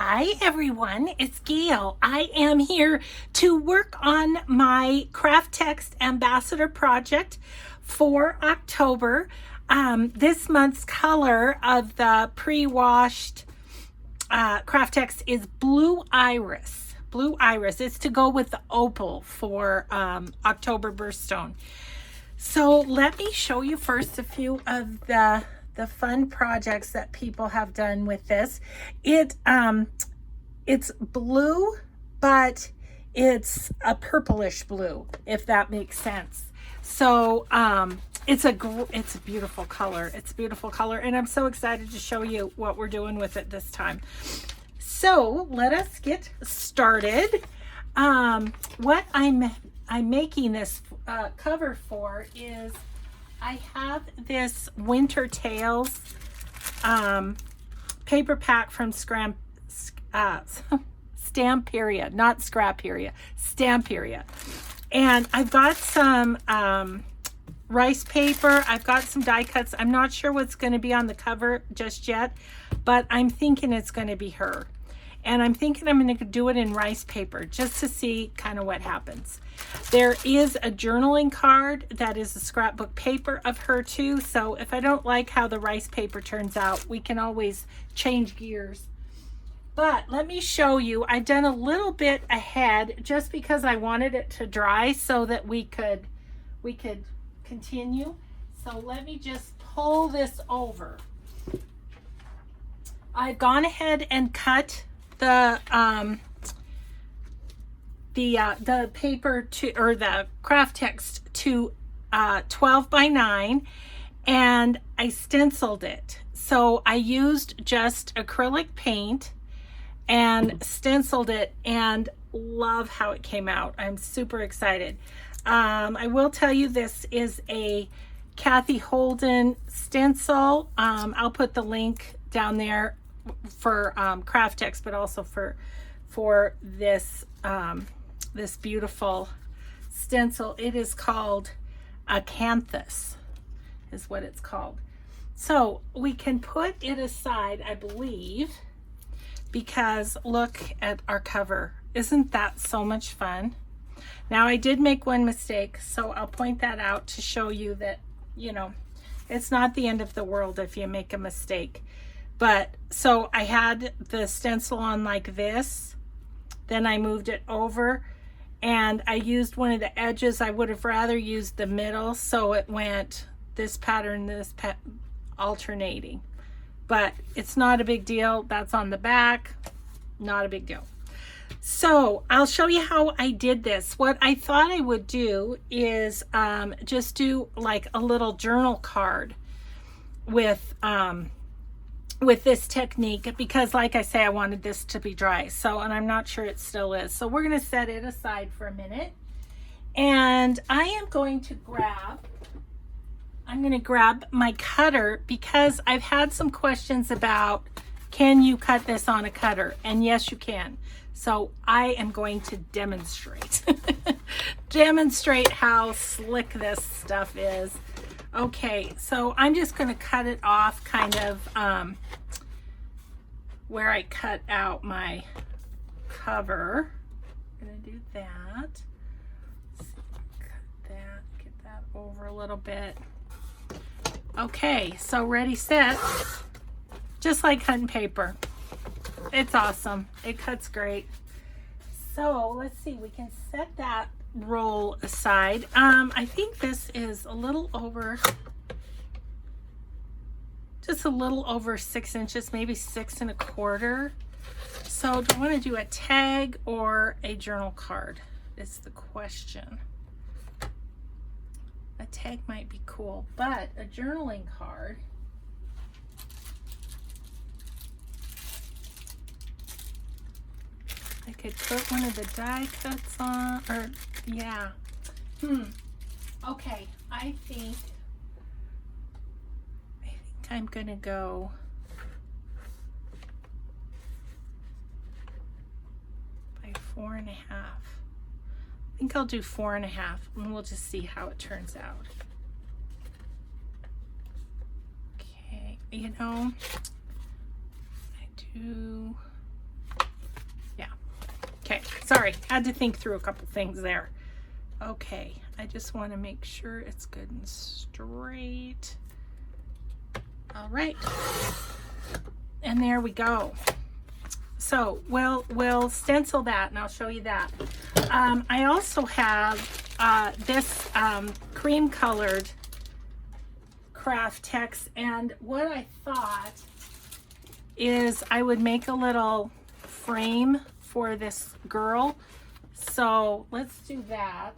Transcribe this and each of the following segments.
Hi everyone, it's Gail. I am here to work on my KraftTex Ambassador project for October. This month's color of the pre-washed KraftTex is Blue Iris. Blue Iris. It's to go with the opal for October birthstone. So let me show you first a few of the fun projects that people have done with this. It's blue, but it's a purplish blue, if that makes sense. So it's a beautiful color. It's a beautiful color, and I'm so excited to show you what we're doing with it this time. So let us get started. What I'm making this cover for is I have this Winter Tales paper pack from Stamperia, not Scraperia, Stamperia. And I've got some rice paper. I've got some die cuts. I'm not sure what's going to be on the cover just yet, but I'm thinking it's going to be her. And I'm thinking I'm going to do it in rice paper just to see kind of what happens. There is a journaling card that is a scrapbook paper of her too. So if I don't like how the rice paper turns out, we can always change gears. But let me show you, I've done a little bit ahead just because I wanted it to dry so that we could continue. So let me just pull this over. I've gone ahead and cut the paper to, or the KraftTex to 12 by 9, and I stenciled it. So I used just acrylic paint and stenciled it, and love how it came out. I'm super excited. I will tell you this is a Cathe Holden stencil. I'll put the link down there for KraftTex, but also for this this beautiful stencil. It is called a Acanthus is what it's called. So we can put it aside, I believe, because look at our cover. Isn't that so much fun? Now I did make one mistake, so I'll point that out to show you that, you know, it's not the end of the world if you make a mistake. But so I had the stencil on like this, then I moved it over and I used one of the edges. I would have rather used the middle, so it went this pattern, alternating. But it's not a big deal. That's on the back, not a big deal. So I'll show you how I did this. What I thought I would do is just do like a little journal card with this technique, because like I say, I wanted this to be dry. So, and I'm not sure it still is. So we're going to set it aside for a minute. And I am going to grab my cutter, because I've had some questions about, can you cut this on a cutter? And yes, you can. So I am going to demonstrate, demonstrate how slick this stuff is. Okay, so I'm just going to cut it off kind of where I cut out my cover. I'm going to do that. Cut that, get that over a little bit. Okay, so ready, set. Just like cutting paper. It's awesome. It cuts great. So let's see, we can set that roll aside. I think this is a little over, just a little over 6 inches, maybe 6 1/4. So do I want to do a tag or a journal card? Is the question. A tag might be cool, but a journaling card, I could put one of the die cuts on, or yeah. Okay, I think I'm gonna go by 4 1/2. I think I'll do 4 1/2, and we'll just see how it turns out. Okay, you know, I do Sorry, had to think through a couple things there. Okay, I just want to make sure it's good and straight. All right, and there we go. So we'll stencil that, and I'll show you that. I also have this cream colored KraftTex, and what I thought is I would make a little frame for this girl. So let's do that.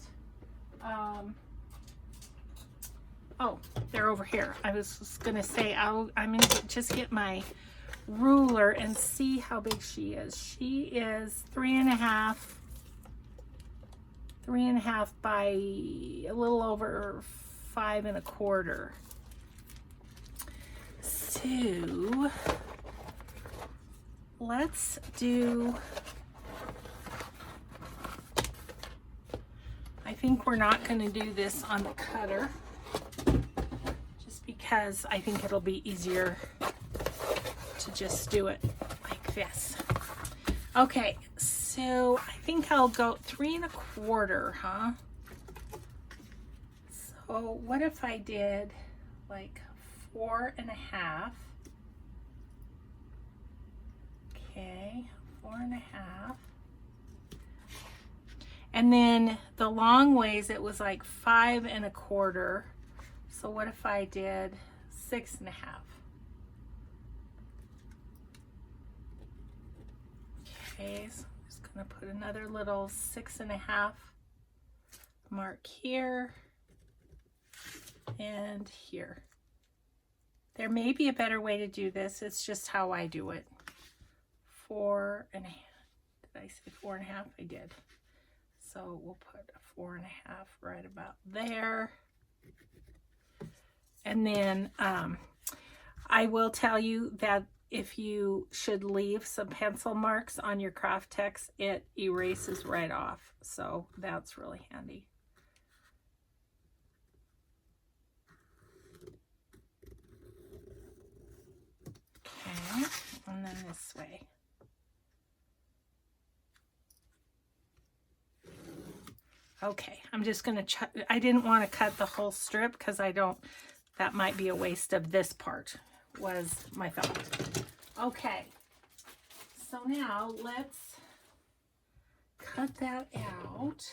Oh, they're over here. I was just gonna say I'm gonna just get my ruler and see how big she is. She is 3.5 by a little over 5.25. So let's do, I think we're not going to do this on the cutter just because I think it'll be easier to just do it like this. Okay, so I think I'll go 3.25, huh? So what if I did like 4.5? Okay, 4.5. And then the long ways it was like 5.25. So what if I did 6.5? Okay, so I'm just gonna put another little 6.5 mark here and here. There may be a better way to do this. It's just how I do it. 4.5. Did I say 4.5? I did. So we'll put a 4.5 right about there. And then I will tell you that if you should leave some pencil marks on your KraftTex, it erases right off. So that's really handy. Okay, and then this way. Okay, I'm just gonna, I didn't want to cut the whole strip because I don't, that might be a waste of this part, was my thought. Okay, so now let's cut that out.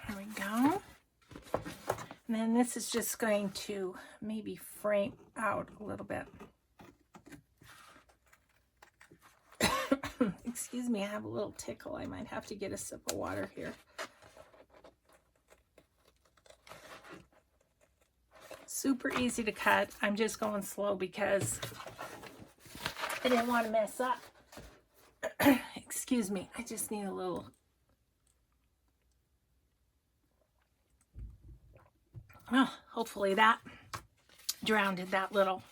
There we go. And then this is just going to maybe frame out a little bit. Excuse me, I have a little tickle. I might have to get a sip of water here. Super easy to cut. I'm just going slow because I didn't want to mess up. Excuse me, I just need a little. Oh, hopefully that drowned that little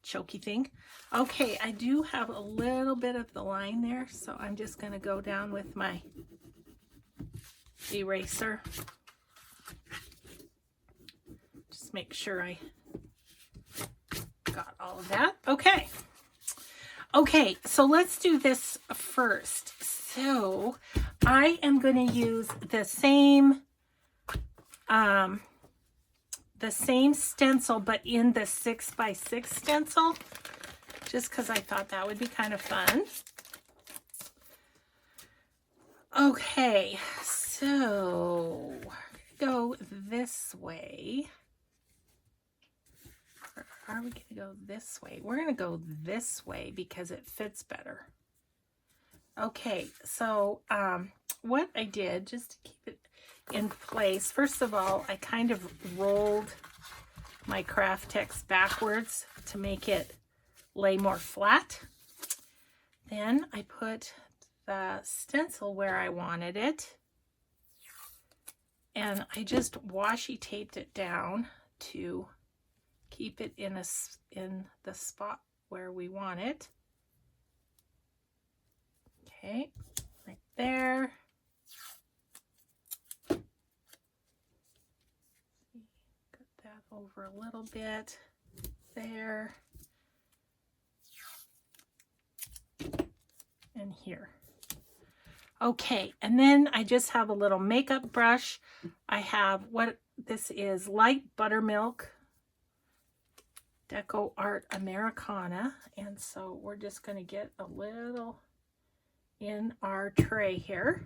choky thing. Okay, I do have a little bit of the line there, so I'm just going to go down with my eraser. Just make sure I got all of that. Okay. Okay, so let's do this first. So I am going to use the same stencil, but in the 6x6 stencil, just because I thought that would be kind of fun. Okay, so go this way. Or are we going to go this way? We're going to go this way because it fits better. Okay, so what I did, just to keep it in place, first of all, I kind of rolled my KraftTex backwards to make it lay more flat. Then I put the stencil where I wanted it, and I just washi taped it down to keep it in the spot where we want it. Okay, right there. over a little bit there and here. Okay, and then I just have a little makeup brush. I have what this is, light buttermilk Deco Art Americana, and so we're just going to get a little in our tray here.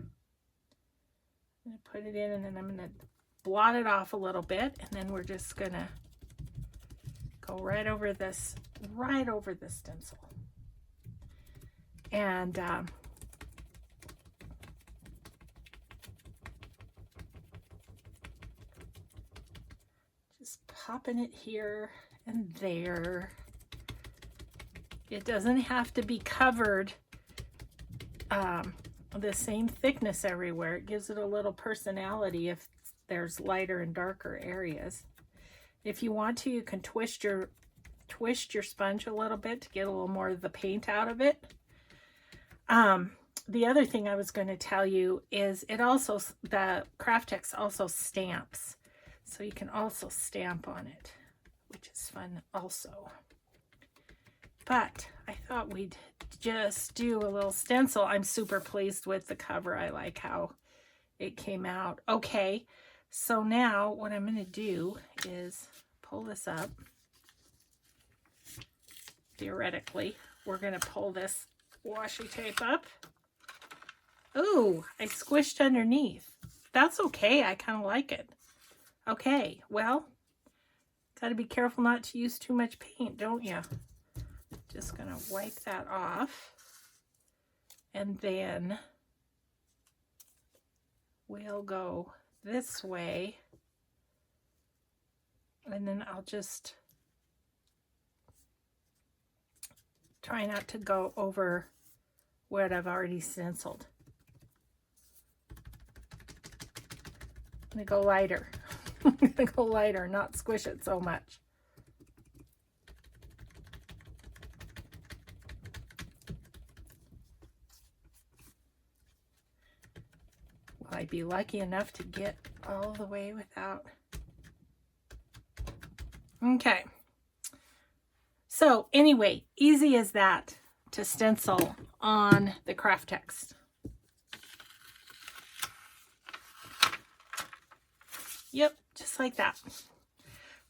I'm going to put it in, and then I'm going to blot it off a little bit, and then we're just going to go right over this stencil. And just popping it here and there. It doesn't have to be covered the same thickness everywhere. It gives it a little personality if there's lighter and darker areas. If you want to, you can twist your sponge a little bit to get a little more of the paint out of it. The other thing I was going to tell you is the KraftTex also stamps. So you can also stamp on it, which is fun also. But I thought we'd just do a little stencil. I'm super pleased with the cover. I like how it came out. Okay, so now what I'm going to do is pull this up. Theoretically, we're going to pull this washi tape up. Ooh, I squished underneath. That's okay. I kind of like it. Okay, well, got to be careful not to use too much paint, don't you? Just going to wipe that off. And then we'll go this way. And then I'll just try not to go over what I've already stenciled. I'm going to go lighter. I'm going to go lighter, not squish it so much. Will I be lucky enough to get all the way without? Okay. So anyway, easy as that to stencil on the KraftTex. Yep, just like that.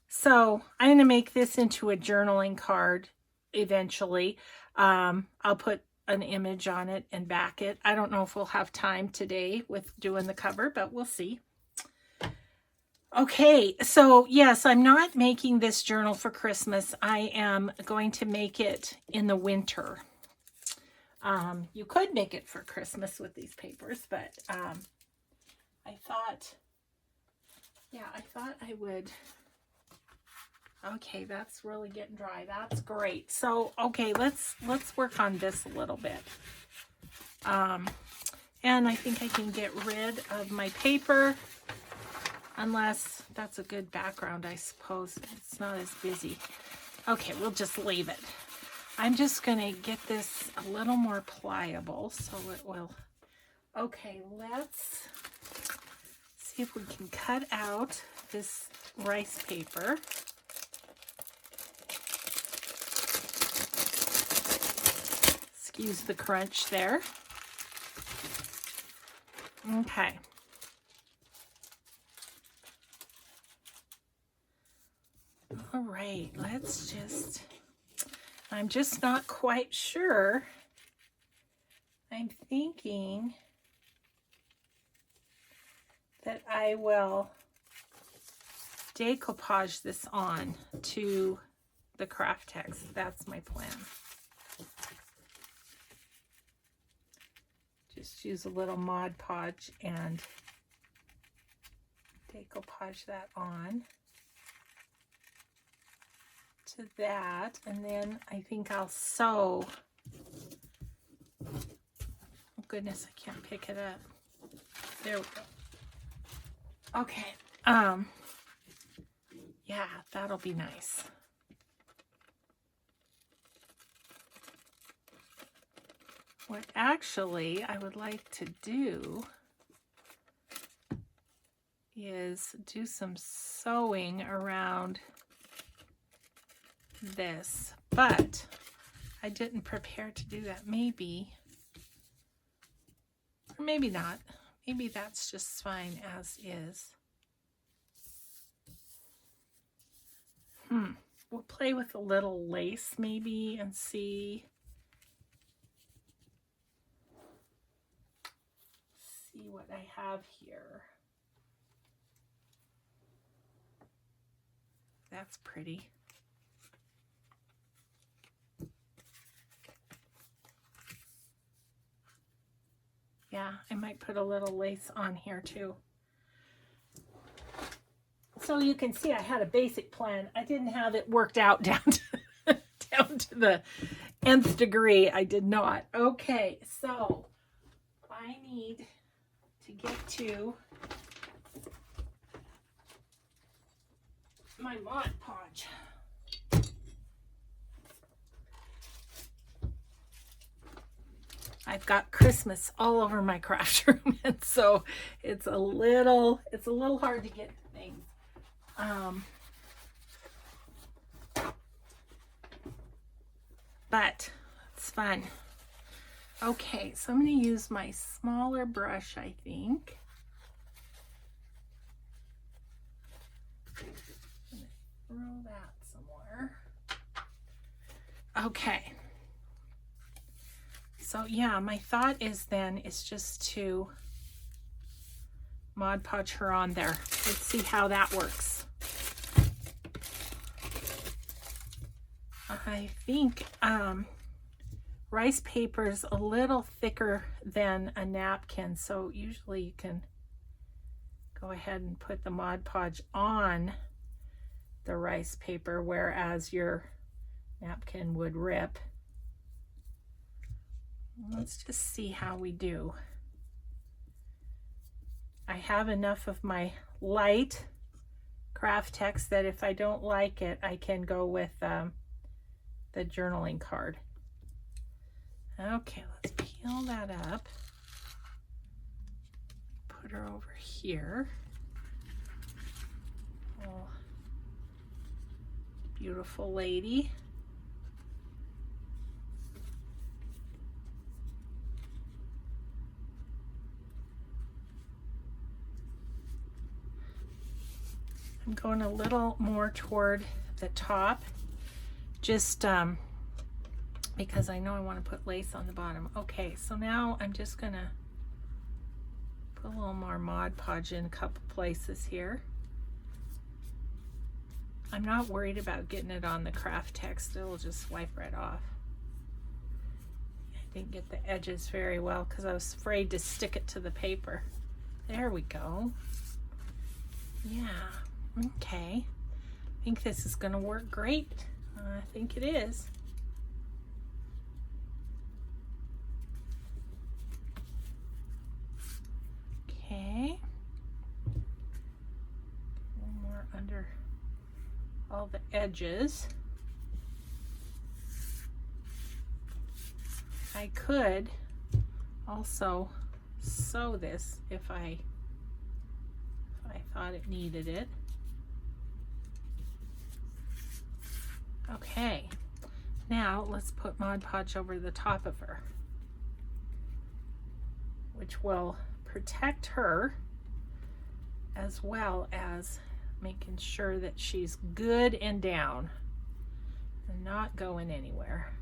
So I'm going to make this into a journaling card eventually. I'll put an image on it and back it. I don't know if we'll have time today with doing the cover, but we'll see. Okay, so yes, I'm not making this journal for Christmas. I am going to make it in the winter. You could make it for Christmas with these papers, but I thought I would. Okay, that's really getting dry. That's great. So, okay, let's work on this a little bit. And I think I can get rid of my paper, unless that's a good background, I suppose. It's not as busy. Okay, we'll just leave it. I'm just going to get this a little more pliable so it will. Okay, let's see if we can cut out this rice paper. Excuse the crunch there. Okay. All right, I'm just not quite sure. I'm thinking that I will decoupage this on to the KraftTex. That's my plan. Just use a little Mod Podge and decoupage that on to that, and then I think I'll sew. Oh goodness, I can't pick it up. There we go. Okay. Yeah, that'll be nice. What actually I would like to do is do some sewing around this, but I didn't prepare to do that. Maybe, or maybe not. Maybe that's just fine as is. We'll play with a little lace maybe and see what I have here. That's pretty. Yeah, I might put a little lace on here too. So you can see I had a basic plan. I didn't have it worked out down to, down to the nth degree. I did not. Okay, so I need to get to my Mod Podge. I've got Christmas all over my craft room, and so it's a little hard to get things. But it's fun. Okay, so I'm going to use my smaller brush, I think. Roll that somewhere. Okay. So yeah, my thought is just to Mod Podge her on there. Let's see how that works. I think rice paper is a little thicker than a napkin, so usually you can go ahead and put the Mod Podge on the rice paper, whereas your napkin would rip. Let's just see how we do. I have enough of my light KraftTex that if I don't like it, I can go with the journaling card. Okay, let's peel that up. Put her over here. Oh, beautiful lady. I'm going a little more toward the top, just because I know I want to put lace on the bottom. Okay, so now I'm just gonna put a little more Mod Podge in a couple places here. I'm not worried about getting it on the KraftTex, it'll just wipe right off. I didn't get the edges very well because I was afraid to stick it to the paper. There we go. Yeah. Okay, I think this is going to work great. I think it is. Okay, a little more under all the edges. I could also sew this if I thought it needed it. Okay, now let's put Mod Podge over the top of her, which will protect her as well as making sure that she's good and down and not going anywhere.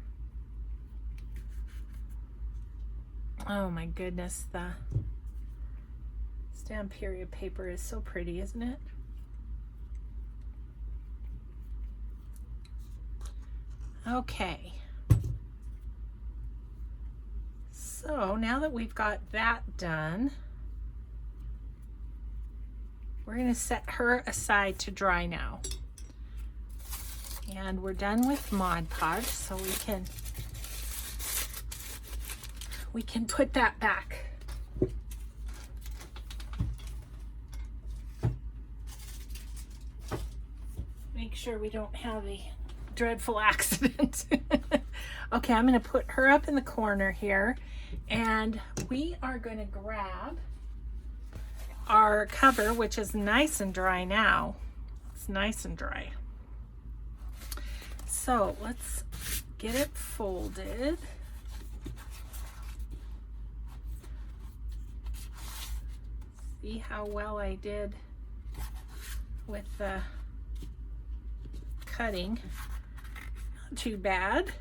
Oh my goodness, the stamp period paper is so pretty, isn't it? Okay, so now that we've got that done, we're going to set her aside to dry now. And we're done with Mod Podge, so we can put that back. Make sure we don't have a dreadful accident. Okay, I'm going to put her up in the corner here, and we are going to grab our cover, which is nice and dry now. It's nice and dry. So let's get it folded. See how well I did with the cutting. Not too bad.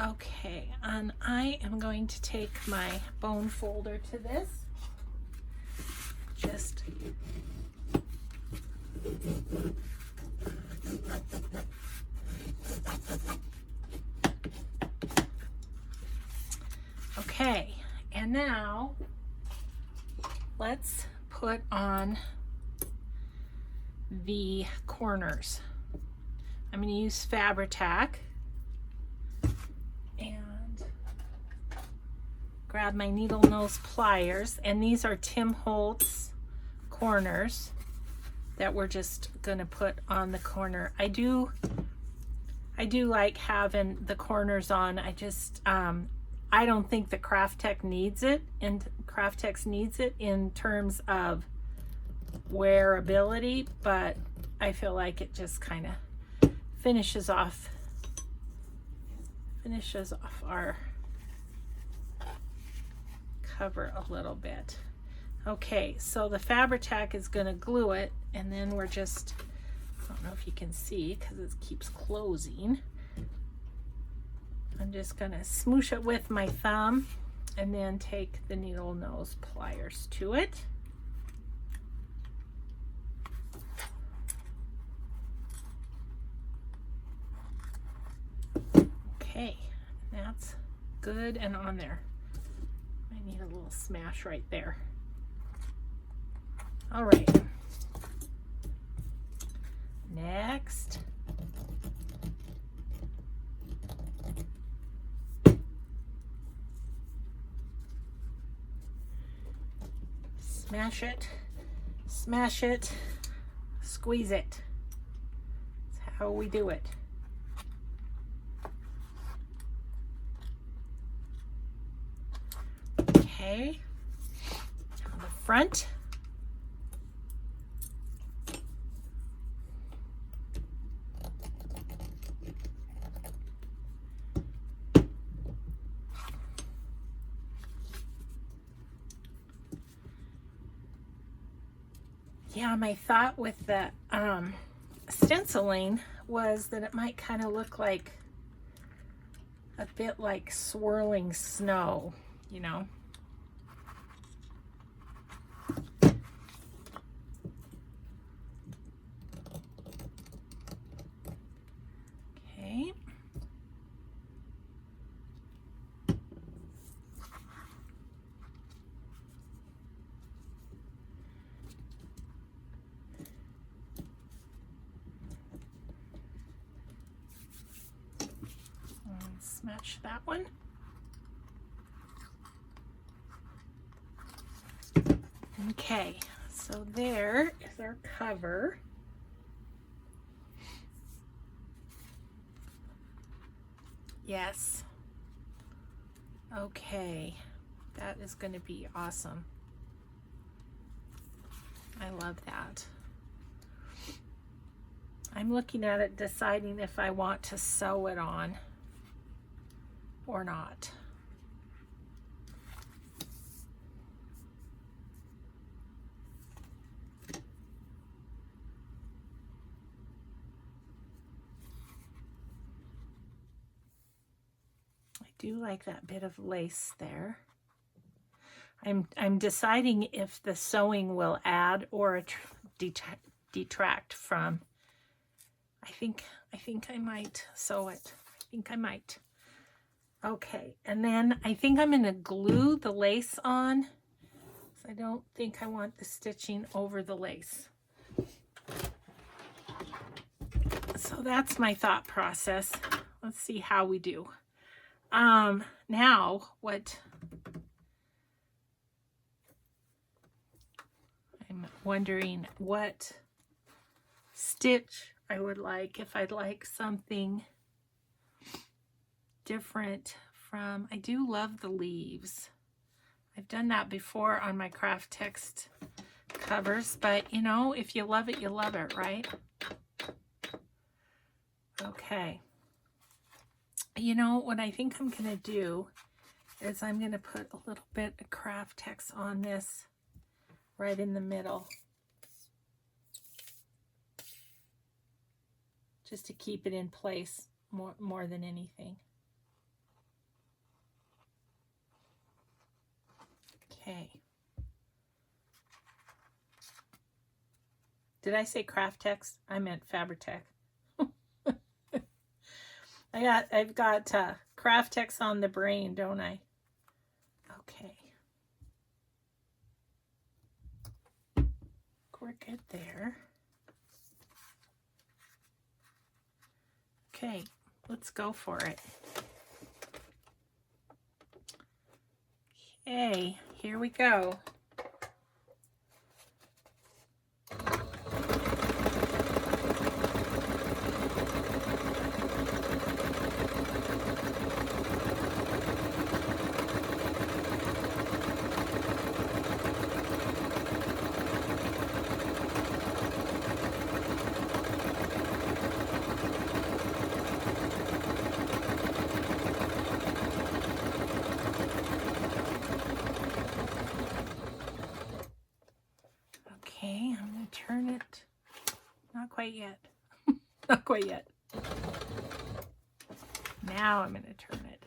Okay, and I am going to take my bone folder to this. Just okay, and now let's put on the corners. I'm going to use Fabri-Tac and grab my needle nose pliers, and these are Tim Holtz corners that we're just going to put on the corner. I do like having the corners on. I just I don't think that KraftTex needs it, and KraftTex needs it in terms of wearability, but I feel like it just kind of finishes off our cover a little bit. Okay, so the Fabri-Tac is going to glue it, and then we're just, I don't know if you can see because it keeps closing. I'm just going to smoosh it with my thumb and then take the needle nose pliers to it. Okay, that's good and on there. I need a little smash right there. All right. Next. Smash it, smash it, squeeze it. That's how we do it. Okay, on the front. Yeah, my thought with the stenciling was that it might kind of look like a bit like swirling snow, you know. Okay. Smash that one. Okay, so there is our cover. Yes. Okay, that is going to be awesome. I love that. I'm looking at it, deciding if I want to sew it on or not. I do like that bit of lace there. I'm deciding if the sewing will add or detract from. I think I might sew it. I think I might. Okay, and then I think I'm going to glue the lace on. I don't think I want the stitching over the lace. So that's my thought process. Let's see how we do. Now what I'm wondering what stitch I would like, if I'd like something different from, I do love the leaves. I've done that before on my KraftTex covers, but you know, if you love it, you love it, right? Okay. You know, what I think I'm going to do is I'm going to put a little bit of KraftTex on this right in the middle, just to keep it in place more than anything. Okay. Did I say KraftTex? I meant Fabri-Tac. I've got KraftTex on the brain, don't I? Okay. We're good there. Okay, let's go for it. Okay, here we go. Okay, I'm going to turn it. Not quite yet. Not quite yet. Now I'm going to turn it.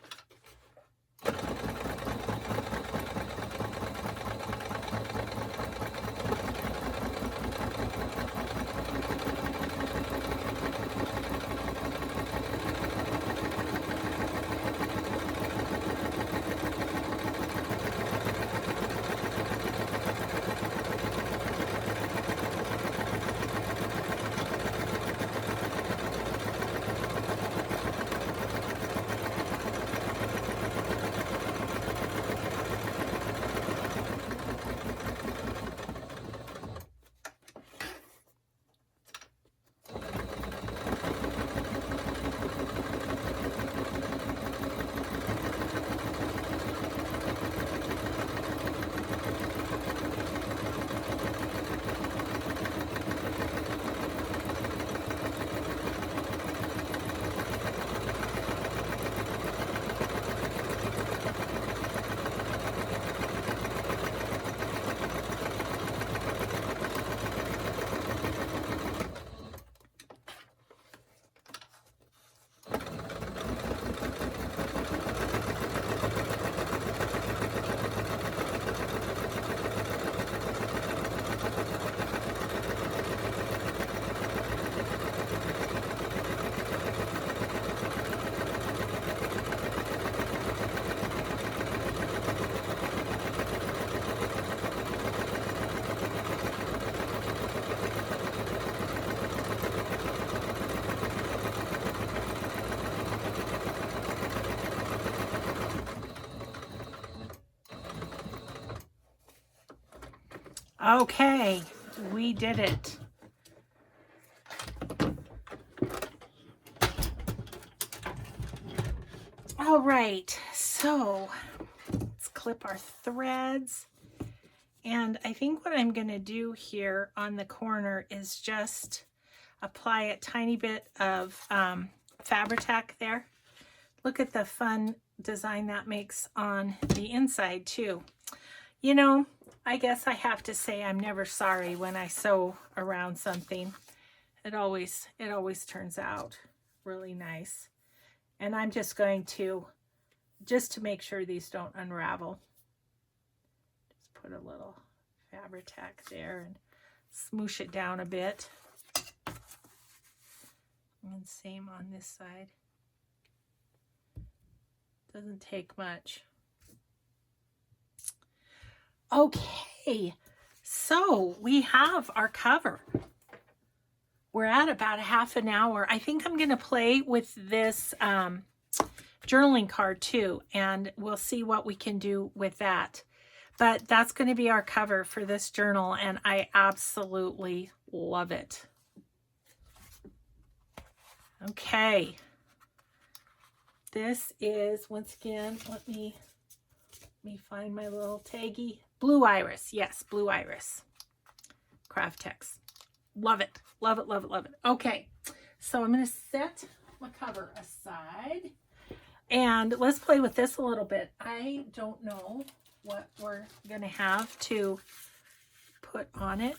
Okay, we did it. All right, so let's clip our threads. And I think what I'm going to do here on the corner is just apply a tiny bit of Fabri-Tac there. Look at the fun design that makes on the inside too. You know, I guess I have to say I'm never sorry when I sew around something. It always turns out really nice. And I'm just going to, just to make sure these don't unravel, just put a little Fabri-Tac there and smoosh it down a bit. And same on this side. Doesn't take much. Okay, so we have our cover. We're at about a half an hour. I think I'm going to play with this journaling card too, and we'll see what we can do with that. But that's going to be our cover for this journal, and I absolutely love it. Okay. This is, once again, let me find my little taggy. Blue Iris. Yes, Blue Iris. KraftTex. Love it. Love it, love it, love it. Okay, so I'm going to set my cover aside. And let's play with this a little bit. I don't know what we're going to have to put on it.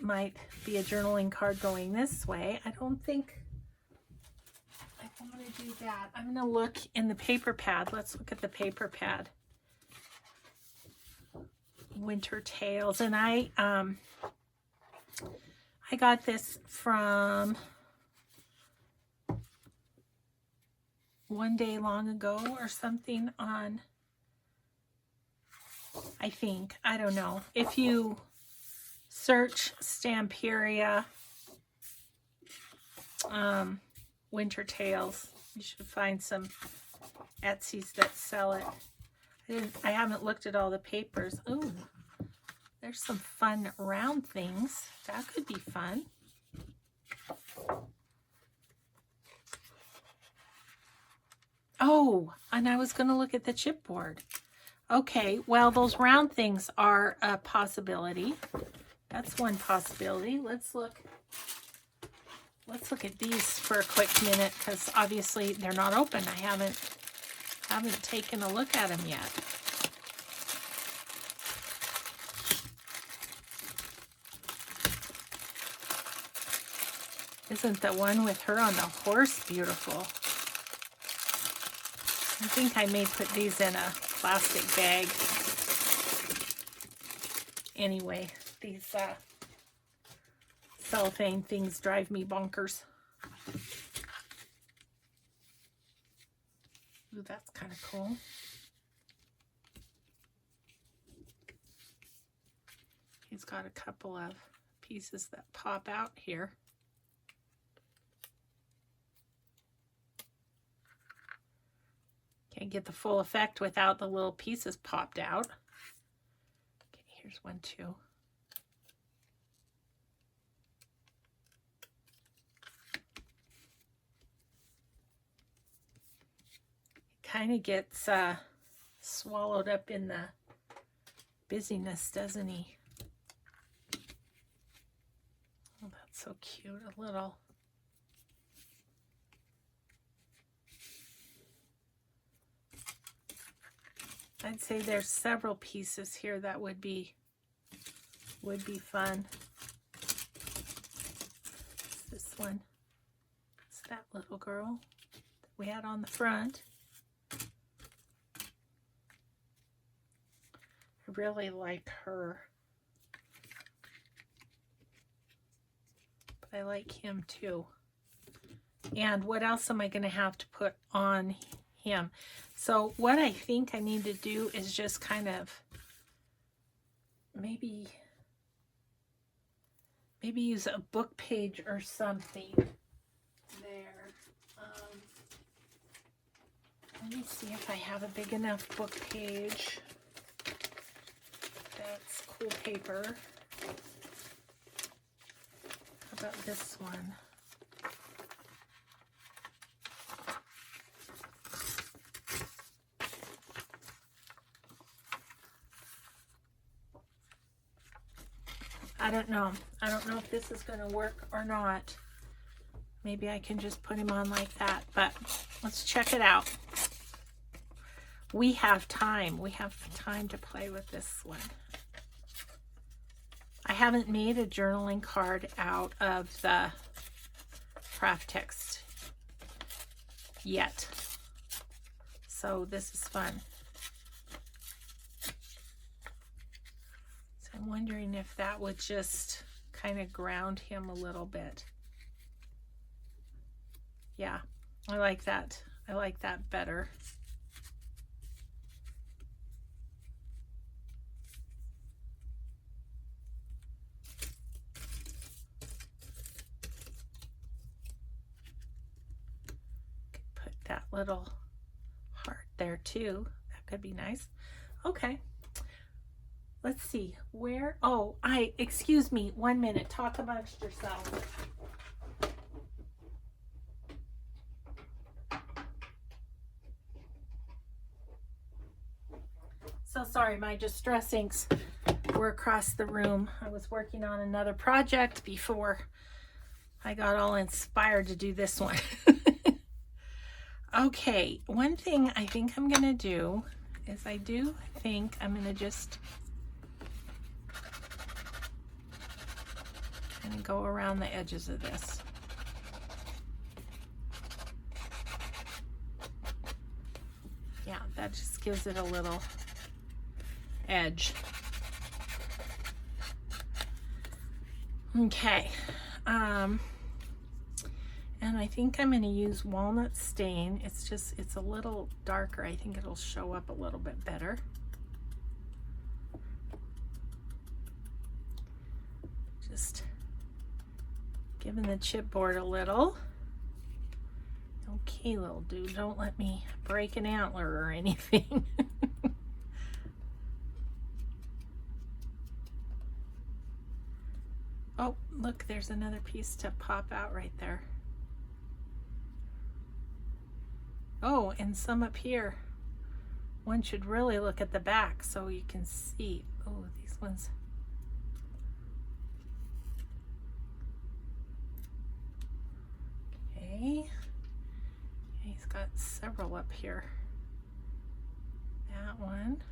Might be a journaling card going this way. I don't think I want to do that. I'm going to look in the paper pad. Let's look at the paper pad. Winter Tales. And I got this from One Day Long Ago or something on, I think, I don't know. If you search Stamperia Winter Tales, you should find some Etsy's that sell it. I haven't looked at all the papers. Ooh, there's some fun round things. That could be fun. Oh, and I was going to look at the chipboard. Okay, well, those round things are a possibility. That's one possibility. Let's look at these for a quick minute, because obviously they're not open. I haven't taken a look at them yet. Isn't the one with her on the horse beautiful? I think I may put these in a plastic bag. Anyway, these cellophane things drive me bonkers. Ooh, that's kind of cool. He's got a couple of pieces that pop out here. Can't get the full effect without the little pieces popped out. Okay, here's one too. Kind of gets swallowed up in the busyness, doesn't he? Oh, that's so cute. A little. I'd say there's several pieces here that would be fun. This one. It's that little girl that we had on the front. I really like her. But I like him too. And what else am I going to have to put on him? So what I think I need to do is just kind of maybe use a book page or something there. Let me see if I have a big enough book page. That's cool paper. How about this one? I don't know. I don't know if this is going to work or not. Maybe I can just put him on like that, but let's check it out. We have time. We have time to play with this one. I haven't made a journaling card out of the KraftTex yet. So this is fun. So I'm wondering if that would just kind of ground him a little bit. Yeah, I like that. I like that better. Put that little heart there too. That could be nice. Okay. Let's see. Where? Oh, excuse me. 1 minute. Talk amongst yourselves. So sorry, my distress inks were across the room. I was working on another project before I got all inspired to do this one. Okay, one thing I think I'm gonna do is I do think I'm gonna just kind of go around the edges of this. Yeah, that just gives it a little edge. Okay, and I think I'm going to use walnut stain. It's a little darker. I think it'll show up a little bit better. Just giving the chipboard a little. Okay, little dude, don't let me break an antler or anything. Oh, look, there's another piece to pop out right there. Oh, and some up here. One should really look at the back so you can see. Oh, these ones. Okay. He's got several up here. That one.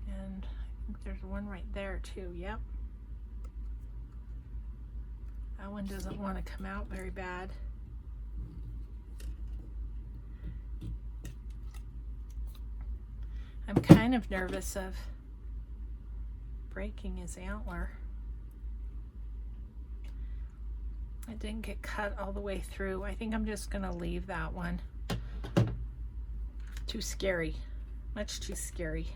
And I think there's one right there too. Yep. That one doesn't want to come out very bad. I'm kind of nervous of breaking his antler. It didn't get cut all the way through. I think I'm just going to leave that one. Too scary. Much too scary.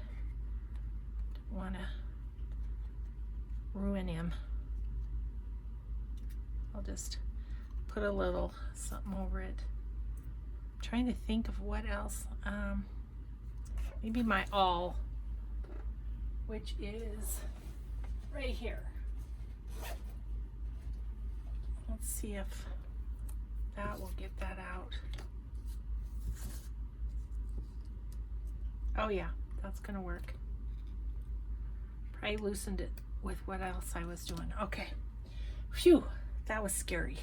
Don't want to ruin him. I'll just put a little something over it. I'm trying to think of what else. Maybe my awl, which is right here. Let's see if that will get that out. Oh yeah, that's gonna work. Probably loosened it with what else I was doing. Okay. Phew, that was scary.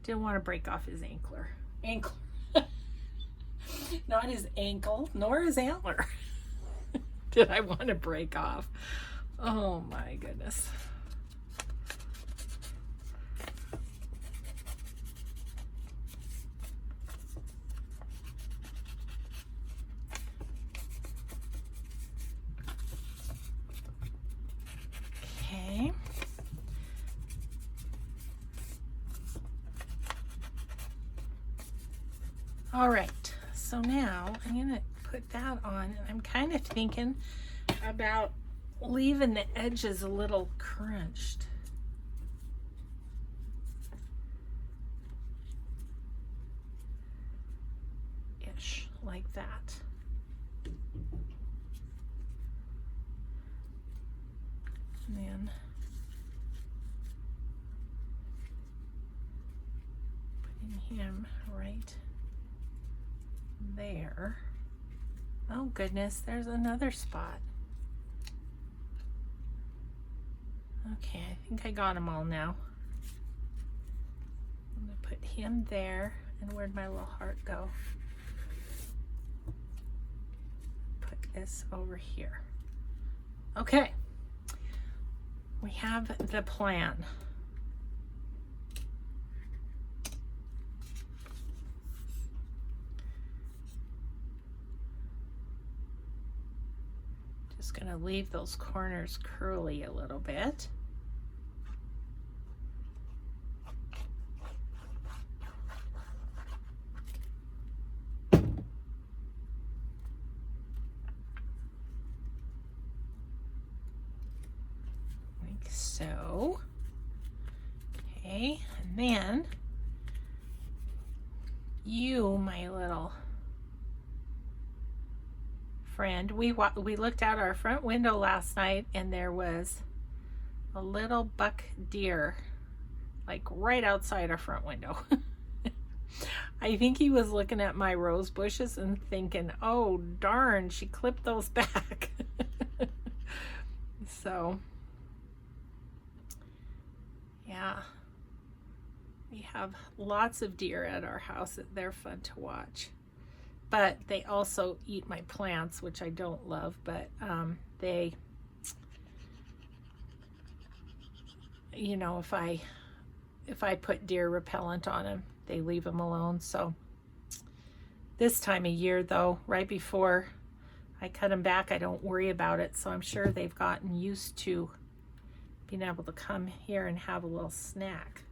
Didn't want to break off his ankler. Not his ankle, nor his antler. Did I want to break off? Oh my goodness. Okay. All right. So now I'm going to put that on, and I'm kind of thinking about leaving the edges a little crunched. Ish, like that. And then putting him right there. Oh goodness, there's another spot. Okay, I think I got them all now. I'm gonna put him there, and where'd my little heart go? Put this over here. Okay, we have the plan. Just going to leave those corners curly a little bit. Like so. Okay, and then you, my little friend, we looked out our front window last night, and there was a little buck deer like right outside our front window. I think he was looking at my rose bushes and thinking, oh darn, she clipped those back. So Yeah. We have lots of deer at our house. They're fun to watch. But they also eat my plants, which I don't love, but they, you know, if I put deer repellent on them, they leave them alone. So this time of year though, right before I cut them back, I don't worry about it. So I'm sure they've gotten used to being able to come here and have a little snack.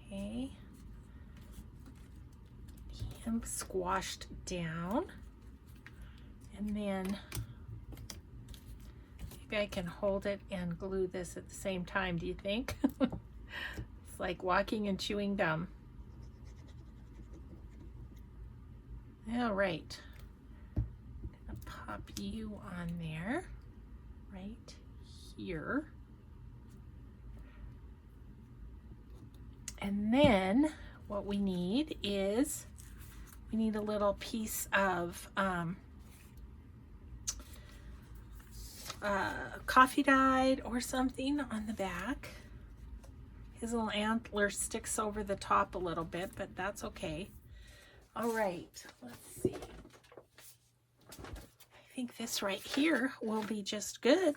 Okay. Him squashed down. And then maybe I can hold it and glue this at the same time, do you think? It's like walking and chewing gum. All right. I'm gonna pop you on there, right here. And then what we need is, we need a little piece of coffee dyed or something on the back. His little antler sticks over the top a little bit, but that's okay. All right, let's see. I think this right here will be just good.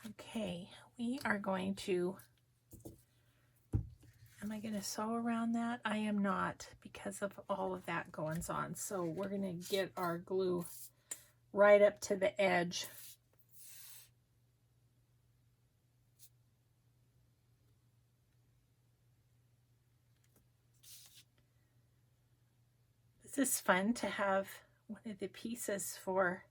Okay, we are going to, am I going to sew around that? I am not, because of all of that goings on. So we're going to get our glue right up to the edge. This is fun to have one of the pieces for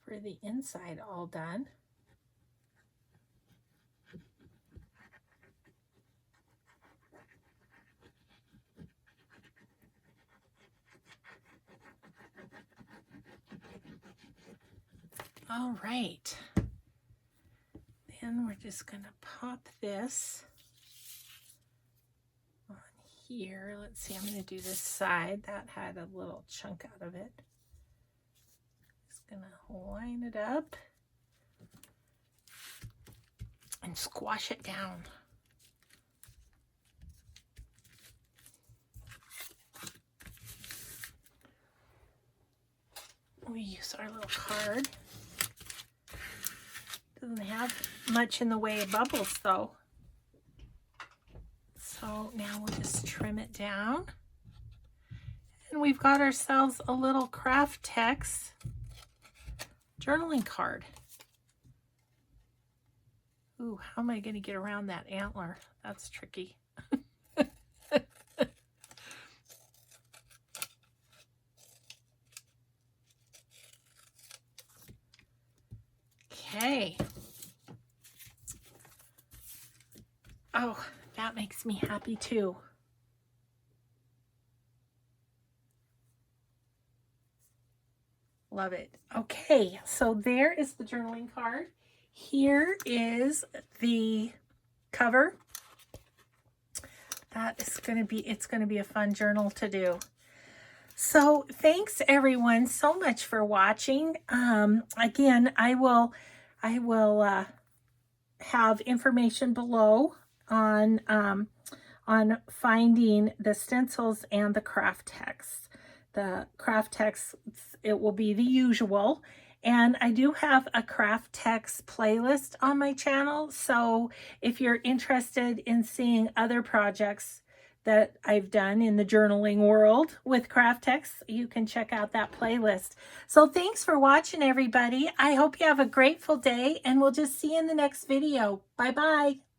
the inside all done. All right, then we're just gonna pop this on here. Let's see, I'm gonna do this side. That had a little chunk out of it. Just gonna line it up and squash it down. We use our little card. Doesn't have much in the way of bubbles though. So now we'll just trim it down. And we've got ourselves a little KraftTex journaling card. Ooh, how am I going to get around that antler? That's tricky. Okay. Oh, that makes me happy too. Love it. Okay, so there is the journaling card. Here is the cover. That is going to be, it's going to be a fun journal to do. So thanks everyone so much for watching. Again, I will have information below on finding the stencils and the KraftTex. The KraftTex, it will be the usual. And I do have a KraftTex playlist on my channel. So if you're interested in seeing other projects that I've done in the journaling world with KraftTex, you can check out that playlist. So thanks for watching, everybody. I hope you have a grateful day, and we'll just see you in the next video. Bye-bye.